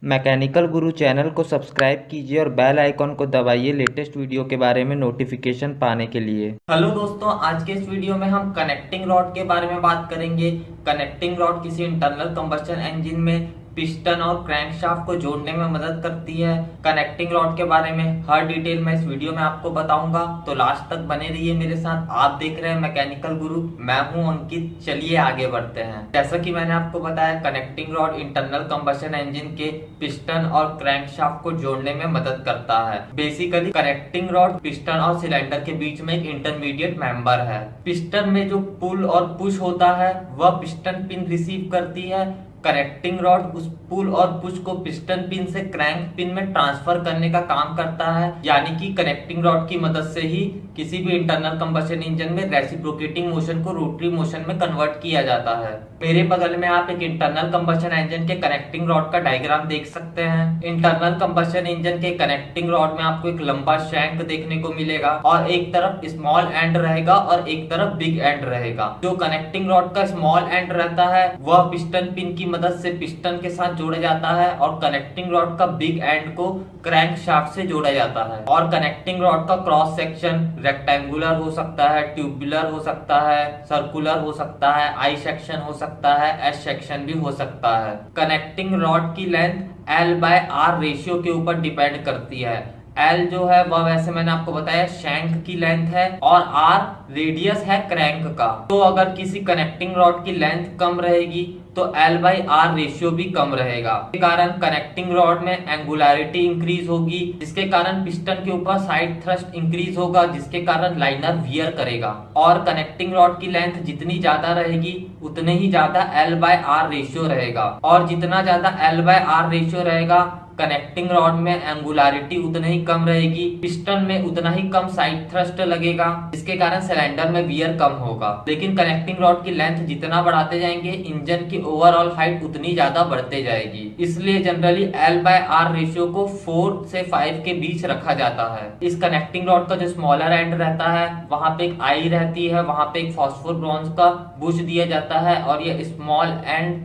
Mechanical गुरु channel को subscribe कीजिए और बेल आइकॉन को दबाइए लेटेस्ट वीडियो के बारे में नोटिफिकेशन पाने के लिए। हेलो दोस्तों, आज के इस वीडियो में हम कनेक्टिंग रॉड के बारे में बात करेंगे। कनेक्टिंग रॉड किसी इंटरनल कंबस्शन इंजन में पिस्टन और क्रैंकशाफ्ट को जोड़ने में मदद करती है। कनेक्टिंग रॉड के बारे में हर डिटेल मैं इस वीडियो में आपको बताऊंगा, तो लास्ट तक बने रहिए मेरे साथ। आप देख रहे हैं मैकेनिकल गुरु, मैं हूं अंकित। चलिए आगे बढ़ते हैं। जैसा कि मैंने आपको बताया, connecting rod internal combustion engine के पिस्टन और क्रैंकशाफ्ट को जोड़ने में मदद करता है। बेसिकली कनेक्टिंग रॉड पिस्टन और सिलेंडर के बीच में एक इंटरमीडिएट मेंबर है। पिस्टन में जो पुल और पुश होता है वह पिस्टन पिन रिसीव करती है। कनेक्टिंग रॉड उस पुल और पुश को पिस्टन पिन से क्रैंक पिन में ट्रांसफर करने का काम करता है। यानी कि कनेक्टिंग रॉड की मदद से ही किसी भी इंटरनल कंबशन इंजन में रेसिप्रोकेटिंग मोशन को रोटरी मोशन में कन्वर्ट किया जाता है। मेरे बगल में आप एक इंटरनल कंबशन इंजन के कनेक्टिंग रॉड का डायग्राम देख सकते हैं। इंटरनल कंबशन इंजन के कनेक्टिंग रॉड में आपको एक लंबा शैंक देखने को मिलेगा और एक तरफ स्मॉल एंड रहेगा और एक तरफ बिग एंड रहेगा। जो कनेक्टिंग रॉड का स्मॉल एंड रहता है वह पिस्टन पिन की मदद से पिस्टन के साथ जोड़ा जाता है और कनेक्टिंग रॉड का बिग एंड को क्रैंक शाफ्ट से जोड़ा जाता है। और कनेक्टिंग रॉड का क्रॉस सेक्शन रेक्टेंगुलर हो सकता है, ट्यूबुलर हो सकता है, सर्कुलर हो सकता है, आई सेक्शन हो सकता है, एस सेक्शन भी हो सकता है। कनेक्टिंग रॉड की लेंथ L/R रेशियो के ऊपर डिपेंड करती है। L जो है वह वैसे मैंने आपको बताया शैंक की लेंथ है और R रेडियस है क्रैंक का। तो अगर किसी कनेक्टिंग रॉड की लेंथ कम रहेगी तो L/R रेशियो भी कम रहेगा। इसके कारण कनेक्टिंग रॉड में एंगुलरिटी इंक्रीज होगी, जिसके कारण पिस्टन के ऊपर साइड थ्रस्ट इंक्रीज होगा, जिसके कारण लाइनर वियर करेगा। और कनेक्टिंग रॉड की लेंथ जितनी ज्यादा रहेगी उतने ही ज्यादा L/R रेशियो रहेगा। और जितना ज्यादा L/R रेशियो रहेगा कनेक्टिंग रॉड में एंगुलरिटी उतना ही कम रहेगी, पिस्टन में उतना ही कम साइड थ्रस्ट लगेगा, जिसके कारण सिलेंडर में वियर कम होगा। लेकिन कनेक्टिंग रॉड की लेंथ जितना बढ़ाते जाएंगे इंजन की ओवरऑल हाइट उतनी ज्यादा बढ़ते जाएगी। इसलिए जनरली L/R रेशियो को 4 से 5 के बीच रखा जाता है। इस कनेक्टिंग रॉड का जो स्मॉलर एंड रहता है वहां पे एक आई रहती है, वहां पे एक फॉस्फोर ब्रॉन्ज का बुश दिया जाता है और ये स्मॉल एंड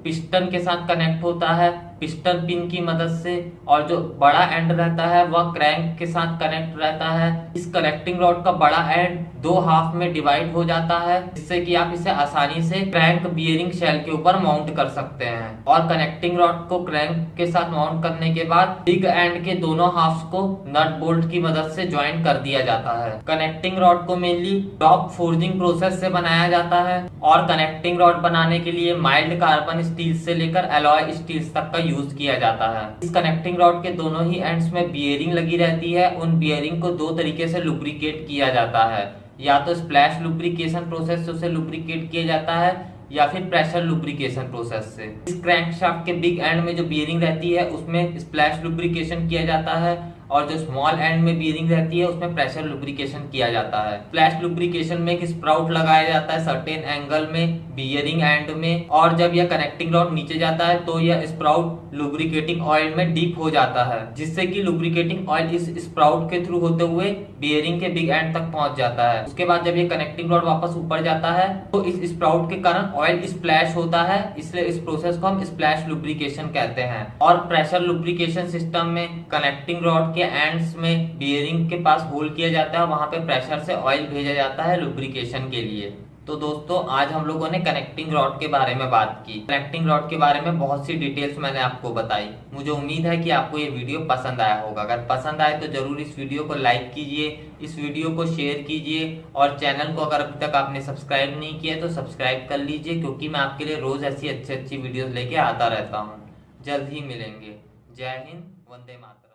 पिस्टन के साथ कनेक्ट होता है पिस्टन पिन की मदद से। और जो बड़ा एंड रहता है वह क्रैंक के साथ कनेक्ट रहता है। इस कनेक्टिंग रॉड का बड़ा एंड 2 हाफ में डिवाइड हो जाता है, जिससे कि आप इसे आसानी से क्रैंक बियरिंग शेल के ऊपर माउंट कर सकते हैं। और कनेक्टिंग रॉड को क्रैंक के साथ माउंट करने के बाद बिग एंड के दोनों हाफ्स को नट बोल्ट की मदद से ज्वाइन कर दिया जाता है। कनेक्टिंग रॉड को मेनली टॉप फोर्जिंग प्रोसेस से बनाया जाता है और कनेक्टिंग रॉड बनाने के लिए माइल्ड कार्बन स्टील से लेकर एलॉय स्टील्स तक का यूज किया जाता है। इस कनेक्टिंग रॉड के दोनों ही एंड्स में बियरिंग लगी रहती है। उन बियरिंग को 2 तरीके से लुब्रिकेट किया जाता है, या तो स्प्लैश लुब्रिकेशन प्रोसेस से उसे लुब्रिकेट किया जाता है या फिर प्रेशर लुब्रिकेशन प्रोसेस से। इस क्रैंकशाफ्ट के बिग एंड में जो बियरिंग रहती है उसमें स्प्लैश लुब्रिकेशन किया जाता है और जो स्मॉल एंड में बियरिंग रहती है उसमें प्रेशर लुब्रिकेशन किया जाता है। फ्लैश लुब्रिकेशन में एक स्प्राउट लगाया जाता है सर्टेन एंगल में बियरिंग एंड में, और जब यह कनेक्टिंग रॉड नीचे जाता है तो यह स्प्राउट लुब्रिकेटिंग ऑयल में डीप हो जाता है, जिससे कि लुब्रिकेटिंग ऑयल इस स्प्राउट के थ्रू होते हुए बियरिंग के बिग एंड तक पहुंच जाता है। उसके बाद जब ये कनेक्टिंग रॉड वापस ऊपर जाता है तो इस स्प्राउट के कारण ऑयल स्प्लैश होता है, इसलिए इस प्रोसेस को हम स्प्लैश लुब्रिकेशन कहते हैं। और प्रेशर लुब्रिकेशन सिस्टम में कनेक्टिंग रॉड के एंड्स में बियरिंग के पास होल किया जाता है, वहां पे प्रेशर से ऑयल भेजा जाता है लुब्रिकेशन के लिए। तो दोस्तों आज हम लोगों ने कनेक्टिंग रॉड के बारे में बात की। कनेक्टिंग रॉड के बारे में बहुत सी डिटेल्स मैंने आपको बताई। मुझे उम्मीद है कि आपको ये वीडियो पसंद आया होगा। अगर पसंद आए तो जरूर इस वीडियो को लाइक कीजिए, इस वीडियो को शेयर कीजिए और चैनल को अगर अभी तक आपने सब्सक्राइब नहीं किया तो सब्सक्राइब कर लीजिए, क्योंकि मैं आपके लिए रोज ऐसी अच्छी अच्छी वीडियोज लेके आता रहता हूँ। जल्द ही मिलेंगे। जय हिंद, वंदे मातरम।